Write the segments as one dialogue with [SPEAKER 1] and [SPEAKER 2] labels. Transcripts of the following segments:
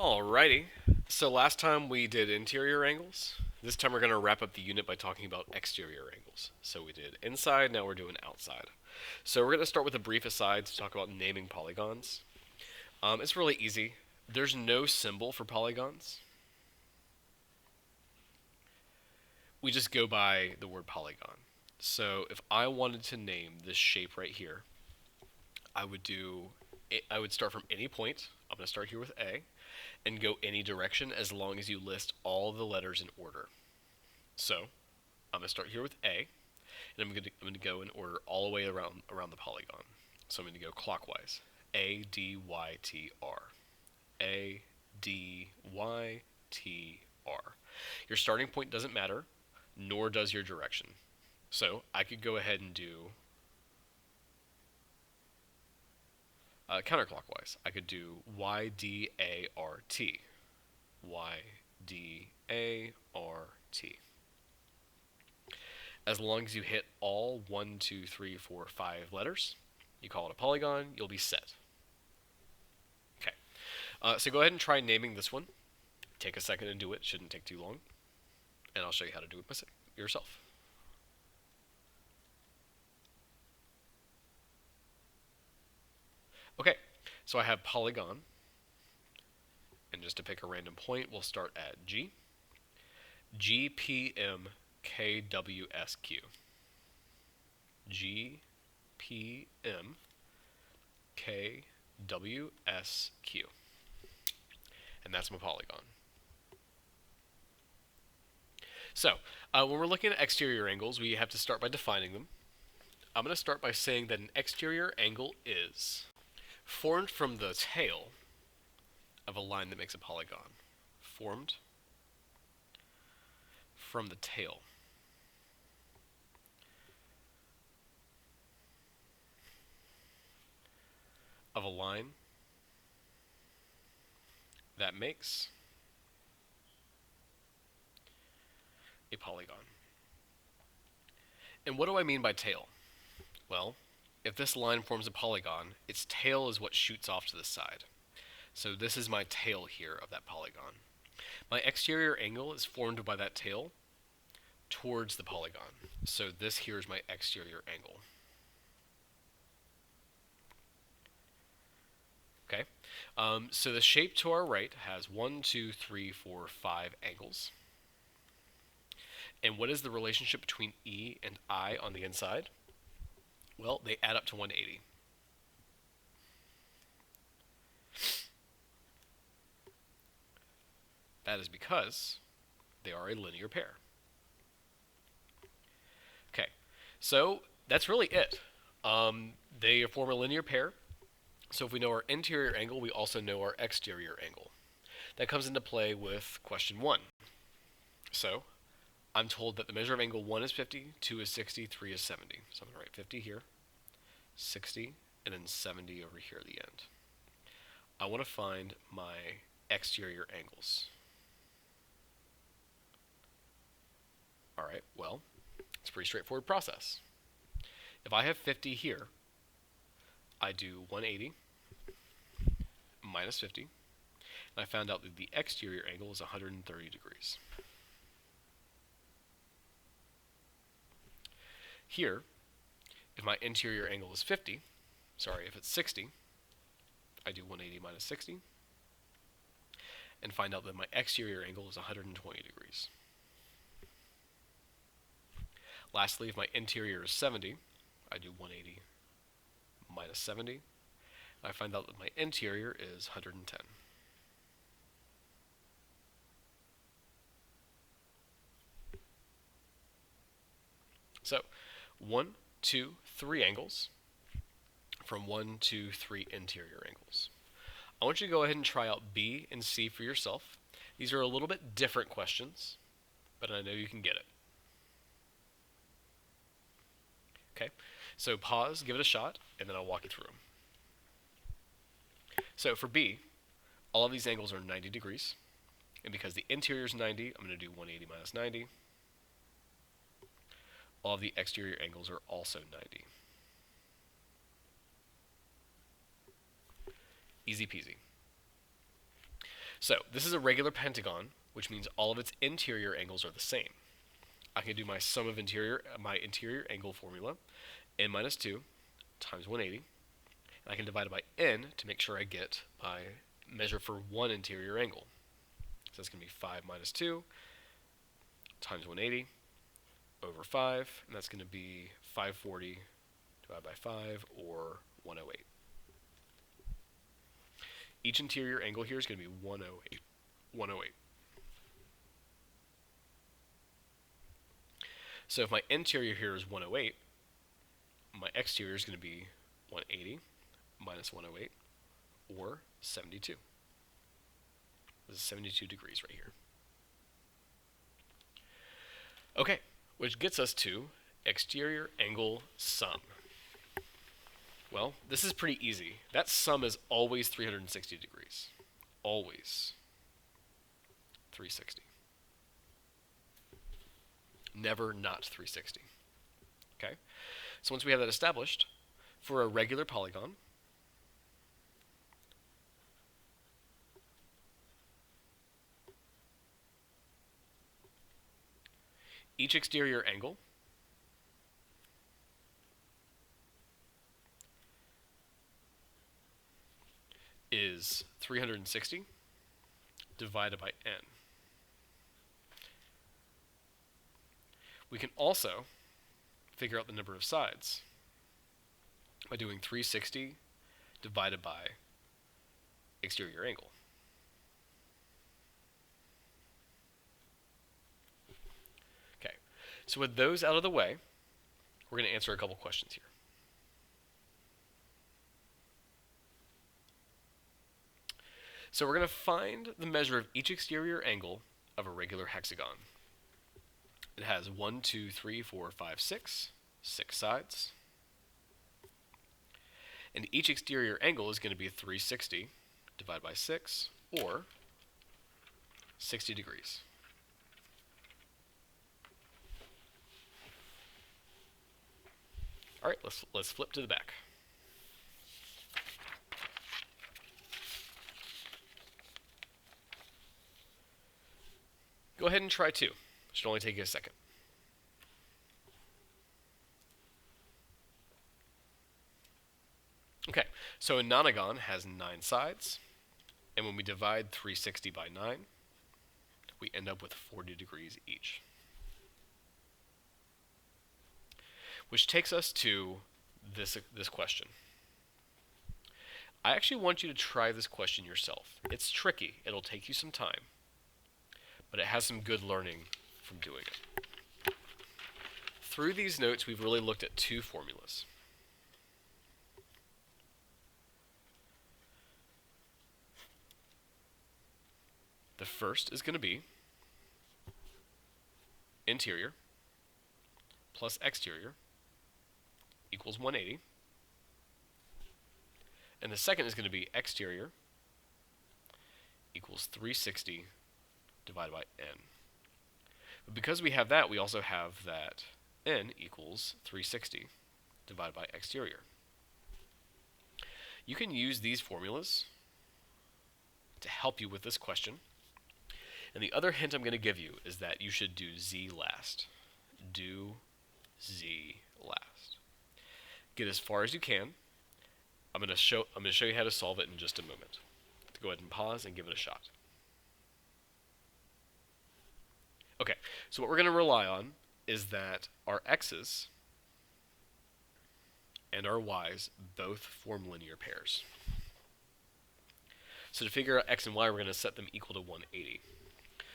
[SPEAKER 1] Alrighty. So last time we did interior angles. This time we're going to wrap up the unit by talking about exterior angles. So we did inside, now we're doing outside. So we're going to start with a brief aside to talk about naming polygons. It's really easy. There's no symbol for polygons. We just go by the word polygon. So if I wanted to name this shape right here, I would do I would start from any point. I'm going to start here with A and go any direction as long as you list all the letters in order. So I'm going to start here with A, and I'm going to go in order all the way around the polygon. So I'm going to go clockwise. A, D, Y, T, R. A, D, Y, T, R. Your starting point doesn't matter, nor does your direction. So I could go ahead and do counterclockwise. I could do Y, D, A, R, T. Y, D, A, R, T. As long as you hit all 1, 2, 3, 4, 5 letters, you call it a polygon, you'll be set. Okay, so go ahead and try naming this one. Take a second and do it, shouldn't take too long. And I'll show you how to do it yourself. Okay, so I have polygon. And just to pick a random point, we'll start at G. G, P, M, K, W, S, Q. G, P, M, K, W, S, Q. And that's my polygon. So, when we're looking at exterior angles, we have to start by defining them. I'm going to start by saying that an exterior angle is formed from the tail of a line that makes a polygon. Formed from the tail of a line that makes a polygon. And what do I mean by tail? Well, if this line forms a polygon, its tail is what shoots off to the side. So this is my tail here of that polygon. My exterior angle is formed by that tail towards the polygon. So this here is my exterior angle. Okay, so the shape to our right has 1, 2, 3, 4, 5 angles. And what is the relationship between E and I on the inside? Well, they add up to 180. That is because they are a linear pair. Okay, so that's really it. They form a linear pair. So if we know our interior angle, we also know our exterior angle. That comes into play with question 1. So I'm told that the measure of angle 1 is 50, 2 is 60, 3 is 70. So I'm going to write 50 here, 60, and then 70 over here at the end. I want to find my exterior angles. Alright, well, it's a pretty straightforward process. If I have 50 here, I do 180 minus 50, and I found out that the exterior angle is 130 degrees. Here, if my interior angle is if it's 60, I do 180 minus 60, and find out that my exterior angle is 120 degrees. Lastly, if my interior is 70, I do 180 minus 70, and I find out that my interior is 110. So, 1, 2, 3 angles from 1, 2, 3 interior angles. I want you to go ahead and try out B and C for yourself. These are a little bit different questions, but I know you can get it. Okay, so pause, give it a shot, and then I'll walk you through them. So for B, all of these angles are 90 degrees, and because the interior is 90, I'm going to do 180 minus 90. All of the exterior angles are also 90. Easy peasy. So this is a regular pentagon, which means all of its interior angles are the same. I can do my sum of my interior angle formula, n minus 2 times 180, and I can divide it by n to make sure I get my measure for one interior angle. So that's going to be 5 minus 2 times 180 over 5, and that's going to be 540 divided by 5, or 108. Each interior angle here is going to be 108. 108. So if my interior here is 108, my exterior is going to be 180 minus 108, or 72. This is 72 degrees right here. Okay, which gets us to exterior angle sum. Well, this is pretty easy. That sum is always 360 degrees. Always 360. Never not 360. Okay? So once we have that established, for a regular polygon, each exterior angle is 360 divided by n. We can also figure out the number of sides by doing 360 divided by exterior angle. Okay, so with those out of the way, we're going to answer a couple questions here. So we're going to find the measure of each exterior angle of a regular hexagon. It has 1, 2, 3, 4, 5, 6 sides. And each exterior angle is going to be 360 divided by 6, or 60 degrees. All right, let's flip to the back. Go ahead and try 2. Should only take you a second. Okay, so a nonagon has 9 sides, and when we divide 360 by 9, we end up with 40 degrees each. Which takes us to this question. I actually want you to try this question yourself. It's tricky. It'll take you some time, but it has some good learning from doing it. Through these notes, we've really looked at 2 formulas. The first is going to be interior plus exterior equals 180. And the second is going to be exterior equals 360 divided by n. But because we have that, we also have that n equals 360 divided by exterior. You can use these formulas to help you with this question. And the other hint I'm going to give you is that you should do z last. Do z last. Get as far as you can. I'm going to show you how to solve it in just a moment. Go ahead and pause and give it a shot. Okay, so what we're going to rely on is that our x's and our y's both form linear pairs. So to figure out x and y, we're going to set them equal to 180.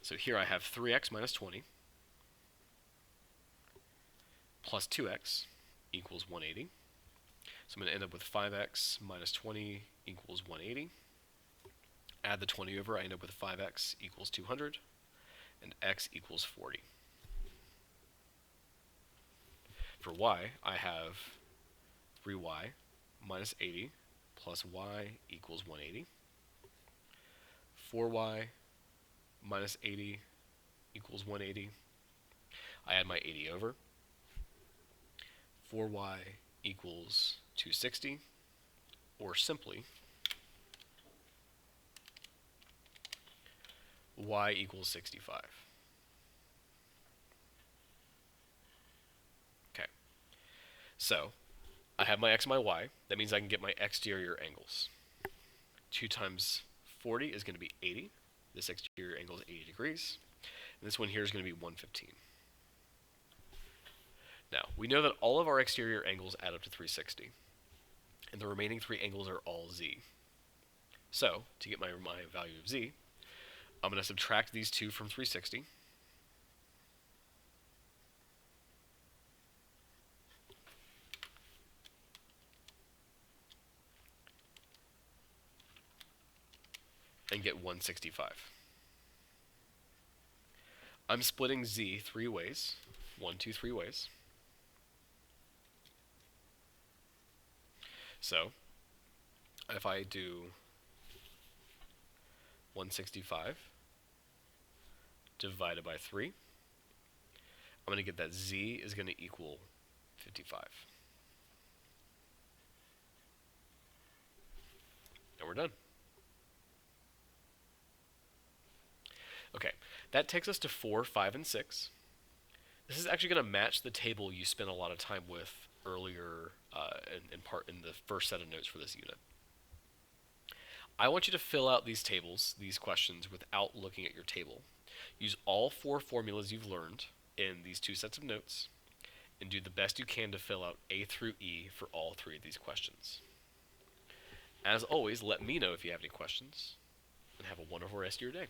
[SPEAKER 1] So here I have 3x minus 20 plus 2x equals 180. So I'm going to end up with 5x minus 20 equals 180. Add the 20 over, I end up with 5x equals 200, and x equals 40. For y, I have 3y minus 80 plus y equals 180. 4y minus 80 equals 180. I add my 80 over. 4y equals 260, or simply y equals 65. Okay, so I have my x and my y. That means I can get my exterior angles. 2 times 40 is going to be 80. This exterior angle is 80 degrees. And this one here is going to be 115. Now, we know that all of our exterior angles add up to 360. And the remaining 3 angles are all z. So, to get my value of z, I'm going to subtract these 2 from 360. And get 165. I'm splitting z 3 ways. 1, 2, 3 ways. So, if I do 165 divided by 3, I'm going to get that z is going to equal 55. And we're done. Okay, that takes us to 4, 5, and 6. This is actually going to match the table you spent a lot of time with earlier in the first set of notes for this unit. I want you to fill out these tables, these questions, without looking at your table. Use all 4 formulas you've learned in these 2 sets of notes, and do the best you can to fill out A through E for all 3 of these questions. As always, let me know if you have any questions, and have a wonderful rest of your day.